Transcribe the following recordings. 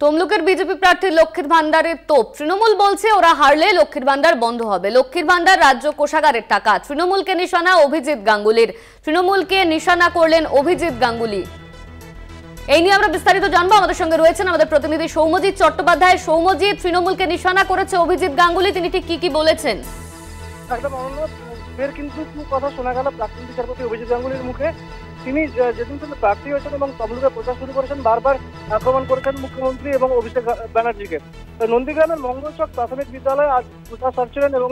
তমলুকের বিজেপি প্রার্থী লক্ষ্মীর ভান্ডারের তোপ। তৃণমূল বলছে ওরা হারলে লক্ষ্মীর ভান্ডার বন্ধ হবে। লক্ষ্মীর ভান্ডার রাজ্য কোষাগারের টাকা। তৃণমূলকে নিশানা অভিজিৎ গাঙ্গুলির। তৃণমূলকে নিশানা করলেন অভিজিৎ গাঙ্গুলি। এই নিয়ে আমরা বিস্তারিত জানবো। আমাদের সঙ্গে রয়েছেন আমাদের প্রতিনিধি সৌম্যজিৎ চট্টোপাধ্যায়। সৌম্যজিৎ, তৃণমূলকে নিশানা করেছে অভিজিৎ গাঙ্গুলি, তিনি ঠিক কি বলেছেন? ফের কিন্তু কথা শোনা গেল প্রাক্তন বিচারপতি অভিজিৎ গাঙ্গুলির মুখে। তিনি যেদিন থেকে প্রার্থী হয়েছেন এবং তমলুকে প্রচার শুরু করেছেন, বারবার আক্রমণ করেছেন মুখ্যমন্ত্রী এবং অভিষেক ব্যানার্জিকে। নন্দীগ্রামের মঙ্গলচক প্রাথমিক বিদ্যালয়ে আজ প্রচার সারছিলেন এবং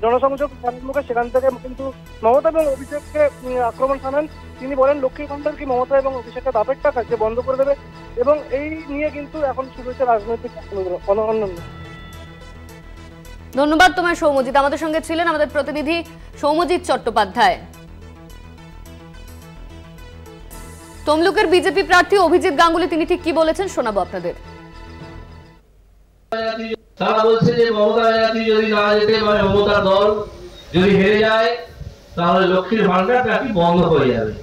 জনসংযোগ মুখে সেখান থেকে কিন্তু মমতা এবং অভিষেককে আক্রমণ শানান। তিনি বলেন লক্ষ্মীর ভান্ডার কি মমতা এবং অভিষেকের বাপের টাকা, যে বন্ধ করে দেবে, এবং এই নিয়ে কিন্তু এখন শুরু হয়েছে রাজনৈতিক অনন্য। ধন্যবাদ তোমায় সৌম্যজিৎ। আমাদের সঙ্গে ছিলেন আমাদের প্রতিনিধি সৌম্যজিৎ চট্টোপাধ্যায়। তমলুকের বিজেপি প্রার্থী অভিজিৎ গাঙ্গুলি তিনি ঠিক কি বলেছেন শোনাবো আপনাদের। তারা বলছে যে মমতা ব্যানার্জি যদি না যেতে পারে, মমতার দল যদি হেরে যায়, তাহলে লক্ষ্মীর ভান্ডারটা কি বন্ধ হয়ে যাবে।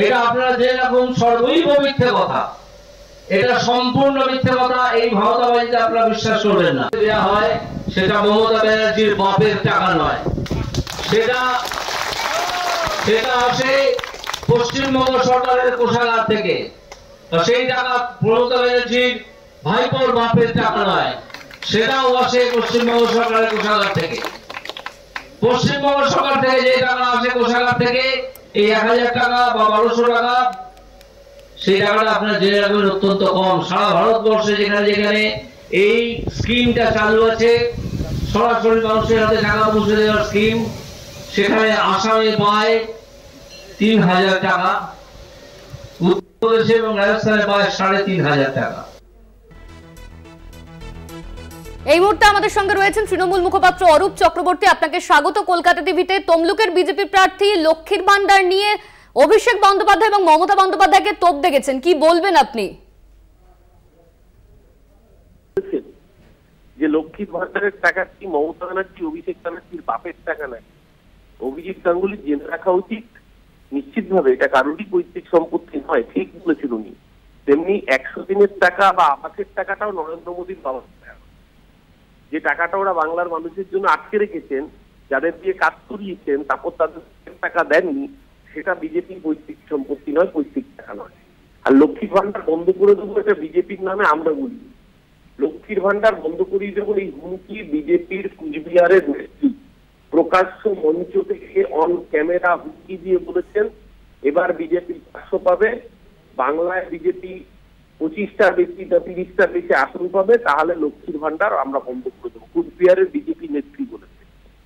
এটা আপনারা যে রকম সর্বৈব মিথ্যে কথা, এটা সম্পূর্ণ মিথ্যে কথা। এই ভাওতাবাজিতে আপনারা বিশ্বাস করবেন না। দেওয়া হয় সেটা মমতা ব্যানার্জির বাপের টাকা নয়, সেটা আসে পশ্চিমবঙ্গ সরকারের কোষাগার থেকে। সেই টাকা মমতা ব্যানার্জির ভাইপোর বাপের টাকা নয়, সেটাও আসে পশ্চিমবঙ্গ সরকারের কোষাগার থেকে। পশ্চিমবঙ্গ সরকার থেকে যে টাকা আসে কোষাগার থেকে, এই 1000 টাকা বা 1200 টাকা, সেই টাকাটা আপনার জেনে রাখবেন অত্যন্ত কম। সারা ভারতবর্ষে যেখানে যেখানে এই স্কিমটা চালু আছে, সরাসরি মানুষের হাতে টাকা পৌঁছে দেওয়ার স্কিম, সেখানে আসামে পায় 3000 টাকা, উত্তরপ্রদেশে এবং রাজস্থানে পায় 3500 টাকা। এই মুহূর্তে আমাদের সঙ্গে রয়েছেন তৃণমূল মুখপাত্র অরূপ চক্রবর্তী। আপনাকে স্বাগত কলকাতা টিভিতে। তমলুকের বিজেপি প্রার্থী লক্ষ্মীর ভান্ডার নিয়ে অভিষেক বন্দ্যোপাধ্যায় এবং মমতা বন্দ্যোপাধ্যায়কে তোপ দেখেছেন, কি বলবেন আপনি? যে লক্ষ্মীর ভান্ডারের টাকা কি মমতা ব্যানার্জি অভিষেক ব্যানার্জির বাপের টাকা নয়। অভিজিৎ গাঙ্গুলি জেনে রাখা উচিত, নিশ্চিতভাবে এটা কারোরই পৈতৃক সম্পত্তি নয়। ঠিক বলেছিল উনি। তেমনি 100 দিনের টাকা বা আবাসের টাকাটাও নরেন্দ্র মোদীর বাবা। যে টাকাটা ওরা বাংলার মানুষের জন্য আটকে রেখেছেন, যাদের দিয়ে কাজ করিয়েছেন, তারপর তাদের টাকা দেননি, সেটা বিজেপির পৈতৃক সম্পত্তি নয়, পৈতৃক টাকা নয়। আর লক্ষ্মীর ভান্ডার বন্ধ করে দেবো, এটা বিজেপির নামে আমরা বলি। লক্ষ্মীর ভান্ডার বন্ধ করিয়ে দেবো এই হুমকি বিজেপির কুচবিহারের নেত্রী প্রকাশ্য মঞ্চ থেকে অন ক্যামেরা হুমকি দিয়ে বলেছেন এবার বিজেপি 500 পাবে, বাংলায় বিজেপি 25টার বেশি বা 30টার বেশি আসন পাবে, তাহলে লক্ষ্মীর ভান্ডার আমরা বন্ধ করে দেবো। কুচবিহারের বিজেপি নেত্রী বলেছে,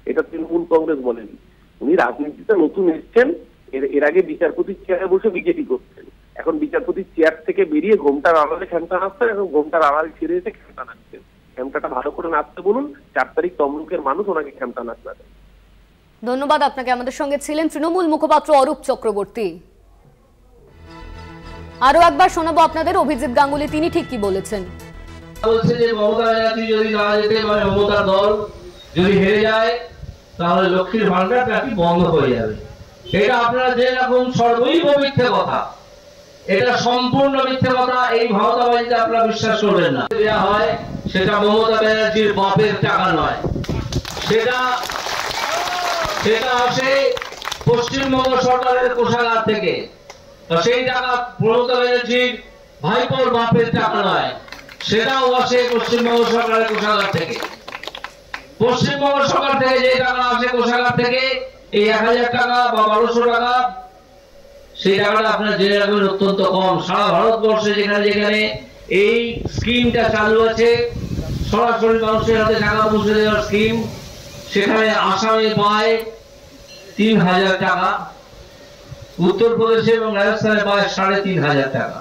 এটা তৃণমূল কংগ্রেস বলেনি। উনি রাজনীতিতে নতুন এসছেন, এর আগে বিচারপতির চেয়ারে বসে বিজেপি করছেন। এখন বিচারপতির চেয়ার থেকে বেরিয়ে ঘোমটার আড়ালে খেমটা নাচছেন, এবং ঘোমটার আড়ালে ছেড়ে এসে খেমটা নাচছেন। খেমটাটা ভালো করে নাচতে বলুন, 4 তারিখ তমলুকের মানুষ ওনাকে খেমটা নাচবে। ধন্যবাদ আপনাকে। আমাদের সঙ্গে ছিলেন তৃণমূল মুখপাত্র অরূপ চক্রবর্তী। আরো একবার শোনাবো আপনাদের অভিজিৎ গাঙ্গুলি তিনি ঠিক কি বলেছেন। বলছে যে মমতা ব্যানার্জি যদি না যেতে পারে, মমতার দল যদি হেরে যায়, তাহলে লক্ষ্মীর ভান্ডারটা কি বন্ধ হয়ে যাবে। এটা আপনারা যে রকম সর্বৈব মিথ্যে কথা, এটা সম্পূর্ণ মিথ্যে কথা। এই ভাওতাবাজিতে আপনারা বিশ্বাস করবেন না। দেওয়া হয় সেটা মমতা ব্যানার্জির বাপের টাকা নয়, সেটা আসে পশ্চিমবঙ্গ সরকারের কোষাগার থেকে। সেই টাকা মমতা ব্যানার্জির ভাইপোর বাপের টাকা নয়, সেটাও আসে পশ্চিমবঙ্গ সরকারের কোষাগার থেকে। পশ্চিমবঙ্গ সরকার থেকে যে টাকা আসে কোষাগার থেকে, এই 1000 টাকা বা 1200 টাকা, সেই টাকাটা আপনারা জেনে রাখবেন অত্যন্ত কম। সারা ভারতবর্ষে যেখানে যেখানে এই স্কিমটা চালু আছে, সরাসরি মানুষের হাতে টাকা পৌঁছে দেওয়ার স্কিম, সেখানে আসামে পায় 3000 টাকা, উত্তরপ্রদেশে এবং রাজস্থানে পায় 3500 টাকা।